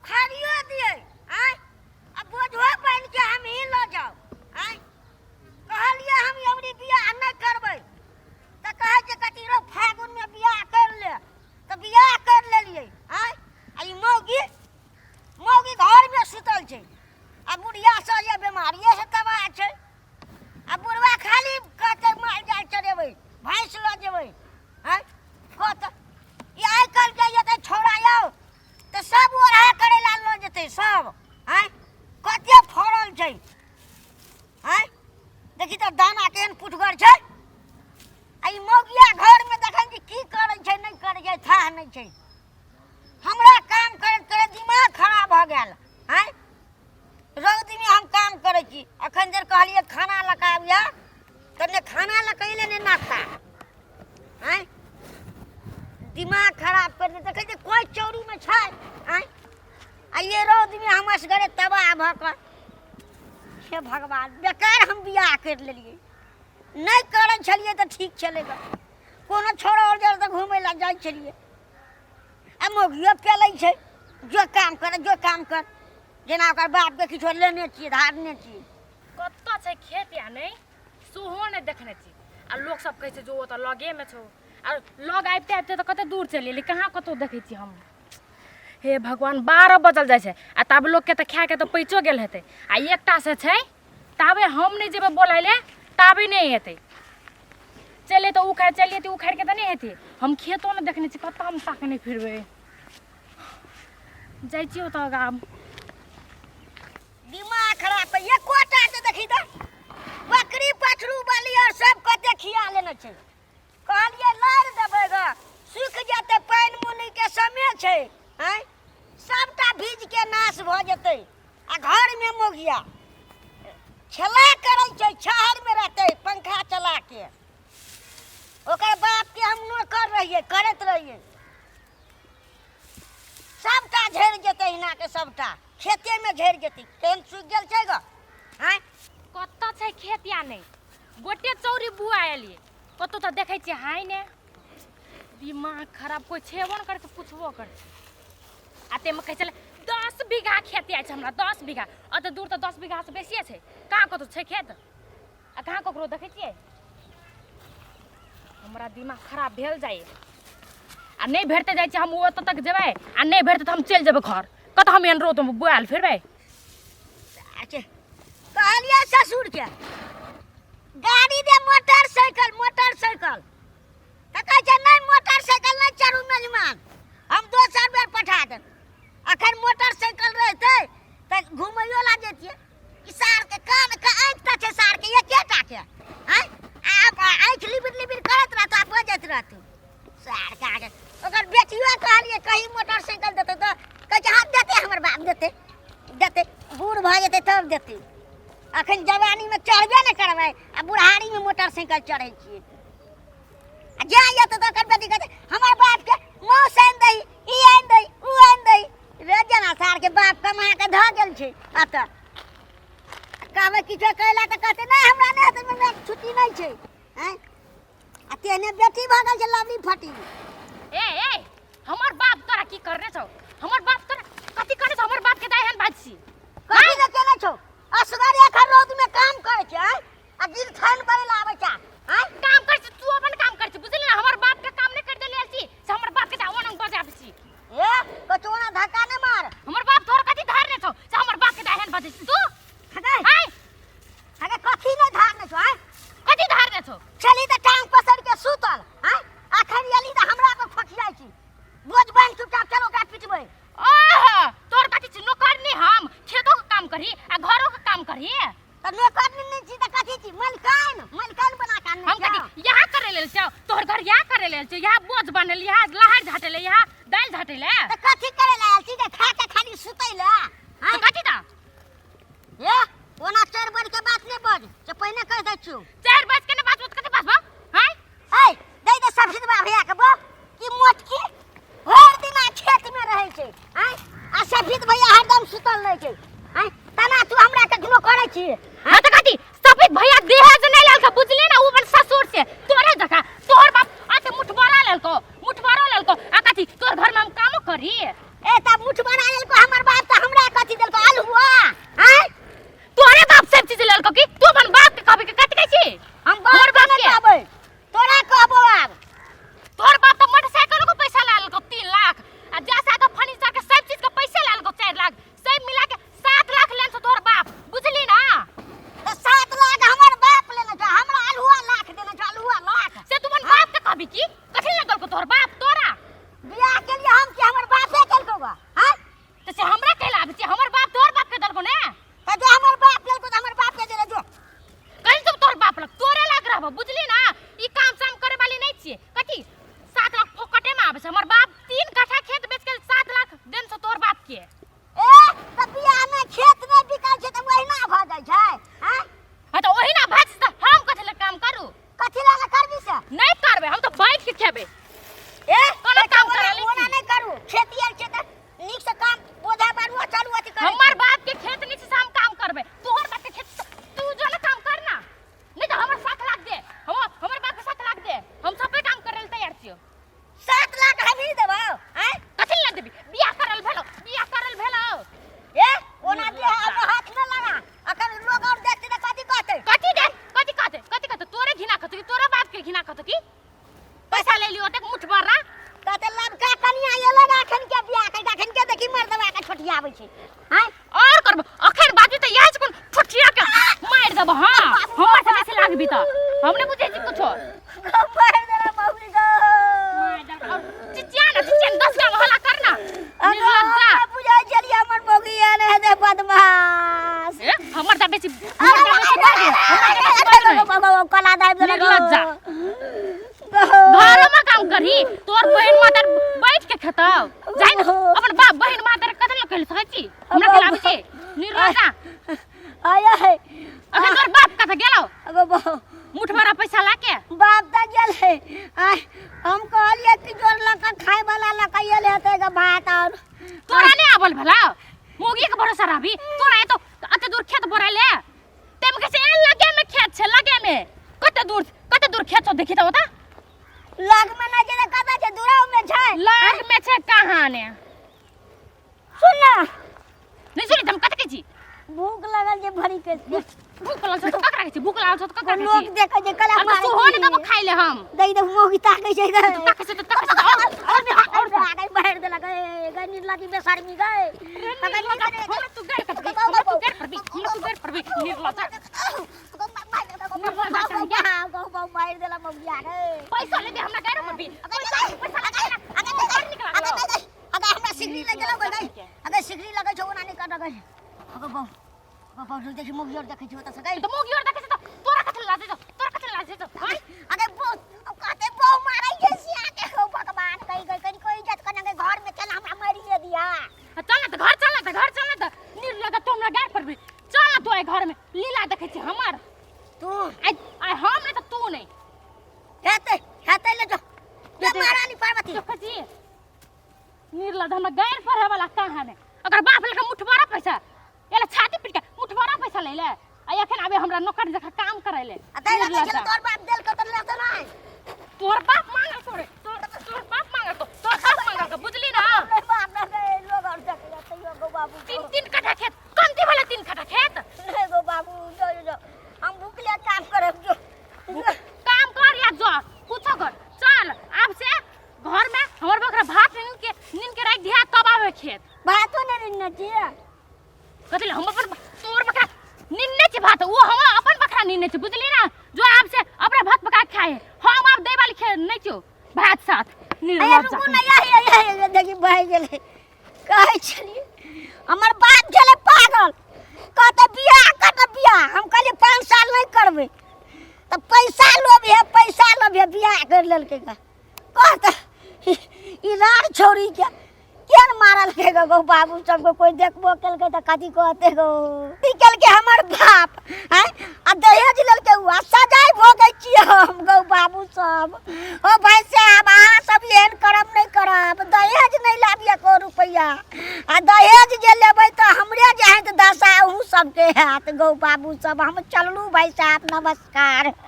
खालियो दिए आय अब बोझो बन के हम ही ल जाओ आय कहलिए हम एवरी बियाह नहीं करबै त कहे जे कतिरो फागुन में बियाह कर ले त बियाह कर लेलिए आय आई मौगी घर में सुतल छै आ बुढ़िया से ये बीमारिये से तबाह छै आ बुढ़वा खाली कहते मार जाय चढ़ेबै भैंस ल जेबै आय कत ई आइ कल जाइए त छोड़ा आओ त सब ओढ़ा करे ला ल जेतै सब आय कते फरल छै आय देखी त दाना केहन पुटगर छै आई मौगिया घर में देखन जी की करै छै नहीं करै छै था नहीं छै हमरा काम करे दिमाग खराब भ गेल आय रौदी में हम काम करे छी अखन जर कहलिए खाना लकाबिया तने खाना लकैले ने नाश्ता आय दिमाग खराब कर दे देखे जे कोई चौरी में छै आय आ ये रौदी में हम असगरे तबाह भ क हे भगवान बेकार हम बियाह कर लेलिए नहीं करन छलिए त ठीक चलेगा कोनो छोरा और जर त घूमे ला जाय छलिए आ मोगियो पेलै छै जो काम कर जेना ओकर बाप के किछो लेने छिए धारने छिए कत्त छै खेत या नहीं सोहो नहीं देखने छी आ लोग सब कहै छै जो ओ त लगे में छौ आ लग आइते त कते दूर चलि एली कहाँ कतो देखै छी हम हे भगवान 12 बजल जाय छै आ तब लोग के त खा के त पैचो गेल हेतै आ एकटा से छै ताबे हम नहीं जेबे बोलाइले ताबे नहीं हेतै चले तो उखाड़ चलिए तो उखाड़ के त नहीं हेतै हम खेतो न देखने छी कत हम ताकने फिरबे जाय छी त गाम दिमाग खराब है ये कोटा से देखी त बकरी पछरू बाली और सब कते खिया लेने छै कहलिए लार देबै ग सूख जेते पानी मुनी के समय छै हैं सबटा भीज के नाश भ जेतै आ घर में मोगिया छला करै छै शहर में रहते पंखा चला के ओकर बाप के हम नौकर रहिए करत रहिए सबटा झड़ जेतै हिना के सबटा खेते में झड़ जेतै केहन सूख गेल छै ग हैं कत्त छै खेत या नहीं गोटे चौरी बुआ एलिए कतो त देखै छी हाय ने दिमाग खराब कोई छेबो न करके पूछबो कर आते में कहै छले 10 बीघा खेत छै हमरा 10 बीघा अत दूर त 10 बीघा से बेसी छै कहाँ कतो छै खेत आ कहाँ ककरो देखै छियै हमरा दिमाग खराब भेल जाय आ नहीं भेटते जाय छी हम ओत तक जेबै आ नहीं भेटते त हम चल जेबै घर कत हम एन रोत में बुआल फिरबै अच्छा कहलिए ससुर के गाड़ी दे मोटरसाइकिल त कहै छै नहीं मोटरसाइकिल नहीं चढ़ू मेजमान हम दोसर बेर पठा देब अखन मोटरसाइकिल रहते त घुमैयो ला जेतिए ई सार के कान के आँख त छै सार के एकेटा के हैं आप आँख लिबिर करत रहत आ बजत रहत सार के आगे ओकर बेटियो कहलिए कहीं मोटरसाइकिल देते त कहै छै हाथ देते हमर बाप देते बूढ़ भ जेते तब देते अखन जवानी में चढ़बे न करबै आ बुढ़ारी में मोटरसाइकिल चढ़ै छिए आ जाइए त ओकर बेटी कहते हमर बाप के मौस आनि दही ई आनि दही उ आनि दही रे जना सार के बाप कमा के ध गेल छै अत कहबै किछो कहला त कहते नहीं हमरा नहीं हेतै हमरा छुट्टी नहीं छै हैं आ तेने बेटी भ गेल छै लवली फटी ए हमर बाप तोरा की करने छौ हमर बाप तोरा कथि करने छौ हमर बाप के दाहन बाजी कथि न केने छौ असगर एक रोद में काम करे छै आ गिर थान करे ला आबै छै हैं काम कर छी तू अपन काम कर छी बुझली ना हमर बाप के काम नहीं कर देले छी से हमर बाप के दावन बजाब छी ए कचोना धक्का न मार हमर बाप तोरा कथि धारने छौ से हमर बाप के दाहन बजे छी तू हगे हैं हगे कथि न धारने छौ हैं कथि धारने छौ चली त टांग पसर के सुतल हैं अखन एली त हमरा पे फकियाई छी बोझ बन चुपचाप चलो का पिटबै ओह तोर कथि छी नौकर नहीं हम खेतों का काम करी आ घरों का काम करी त नौकर नहीं छी त कथि छी मलकान बना के हम कथि यहाँ करे लेल छौ तोहर घर यहाँ करे लेल छौ यहाँ बोझ बनल यहाँ लहार झाटे ले यहाँ दाल झाटे ले त कथि करे ला छी जे खा के खाली सुतै ला तो कथि दा ए ओना 4 बज के बात नहीं बज जे पहिने कह दै छु 4 बज के ने बात कथि बात हैं ए दे दे सब्जी बा भैया के बो की मोटकी हर दिन खेत में रहे छै हैं आ सफीद भैया हरदम सुतल रहे छै हैं तना तू हमरा के घनो करे छी हां त कथि सफीद भैया देहज नहीं लेल के बुझली ना उ अपन ससुर से तोरे जका तोहर बाप आते मुठबरा लेल को आ कथि तोर घर में हम कामो करी ए त मुठबरा लेल को हमर बाप के ए त बिया में खेत में बिकाय छै त ओहिना भ जाइ छै हैं हां तो ओहिना भात से हम कथि ले काम करू कथि ला करबी से नहीं करबे हम तो बैठ के खेबे ए कोनो काम करे ले ओना नहीं करू खेती आर छै त नीक से काम बोझा बारू चालू अथि कर हमर बाप के खेत नीचे से हम काम करबे तोहर बाप के खेत तू जो ना काम करना नहीं तो हमर 7 लाख दे हमर बाप के 7 लाख दे हम सब पे काम करे ले तैयार छियो 7 लाख हम ही देबो हैं कथि ले देबी बियाह करल भेलो ए ओना दे हम हाथ में लगा अगर लोग और देखते त कथि कहते तोरे घिना कहतो कि तोरे बाप के घिना कहतो कि पैसा ले लियो तक मुठ भर कहते लड़का कनिया ये लगा अखन के बियाह कर अखन के देखी मर दबा के छोटिया आबै छै हैं और करब अखन बाजी त यही कोन फुटिया के मार देब हां हमर से बेसी लागबी त हमने बुझै छी कुछो मार देला मौली गो मार दे और चिचिया 10 का हल्ला करना निर्लज्जा बुझै छलिए हमर मौगी आने है दे बदमाश ए हमर त बेसी कला दाब देला निर्लज्जा घर में काम करही तोर बहन मातर बैठ के खेताव जाई अपन बाप बहन मातर कथि ल कहल सकै छी हमरा खिलाबी छी निर्लज्जा आया है अखन तोर बाप कत गेलो अगो मुठ भरा पैसा लाके बाप त गेल है आय हम कहलिए कि जोर लका खाए वाला लका ये लेते ग भात और तोरा ने आबल भला मोगी के भरोसा रहबी तोरा तो अते दूर खेत बोराले तेम के से लगे में खेत छै लगे में कते दूर खेत छ देखि त होता लग में ना जे कता छै दूराव में छै लाग में छै कहां ने सुन ना नहीं सुनी हम कत के छी भूख लगल जे भरी के भूख लागल छ त ककरा के छी भूख लागल छ त ककरा के छी लोग देखे जे कला अब तू हो ने तब खाइ ले हम दई दे मोगी ताकै छै ताके से और आगे बाहर दे लगे गनी लागी बेशर्मी गए तू गैर करबी निर्लज्जा बाहर देला मोगी आगे पैसा ले दे हमरा गैर करबी पैसा लगा अगर हमरा सिगरी ले गेलो गई अगर सिगरी लगे छो ना निकल गई अगर बाबा जो देखि मोगी और देखै छो त सकै तो मोगी और देखै छ त तोरा कथि लाजे छ भाई अगर कहते बो मारै जे सिया के हो भगवान कहीं कोई इज्जत करने के घर में चल हमरा मारिए दिया चल ना घर चल ना निर्लज्जा तो हमरा गैर करबी चल ना तू घर में लीला देखै छी हमर तू आई हम नहीं तो तू नहीं हेते ले जो ये महारानी पार्वती तो कजी निर्लज्जा हमरा गैर पढ़े वाला कहां ने अगर बाप लेके मुठबारा पैसा एला छाती पीट के मुठबारा पैसा ले ले आ एखन आबे हमरा नौकर जका काम करे ले निर्लज्जा तोर बाप देल के त लेते नहीं तोर बाप मांगल तोर बाप मांगल तो बुझली ना बाप ना गए लोग और देख लेते यो गो बाबू 3 कट्ठा खेत कमती वाला 3 कट्ठा खेत नहीं गो बाबू जो हम भूखले काम करे जो काम कर या जो कुछ कर चल अब से घर में हमर बकरा भात नीन के राख दिया तब आवे खेत भातो ने निन्ने छिए कथि हम अपन तोर बकरा निन्ने छी भात वो हम अपन बकरा निन्ने छी बुझली ना जो आप से अपने भात पका के खाए हम आप दे वाली खे नहीं छो भात साथ निर्लज्जा रुकू ना यही देखी भाई गेले कहै छलिए हमर बाप गेले पागल कहते बियाह हम कहले 5 साल नहीं करबे त पैसा लोभे बियाह कर लेलके कहता ई रार छोड़ी के केन मारल के गो बाबू सबको कोई देखबो केलके त कथि कहते गो निकल के हमर बाप हैं आ दहेज लेलके हुआ सजाई भोगै छी हम गो बाबू सब ओ भाई साहब अहाँ सब एहन करम नहीं करब दहेज नहीं लाबिए को रुपया आ दहेज जे लेबै त हमरे जे है त दशा उ सबके हैत गो बाबू सब हम चललू भाई साहब नमस्कार।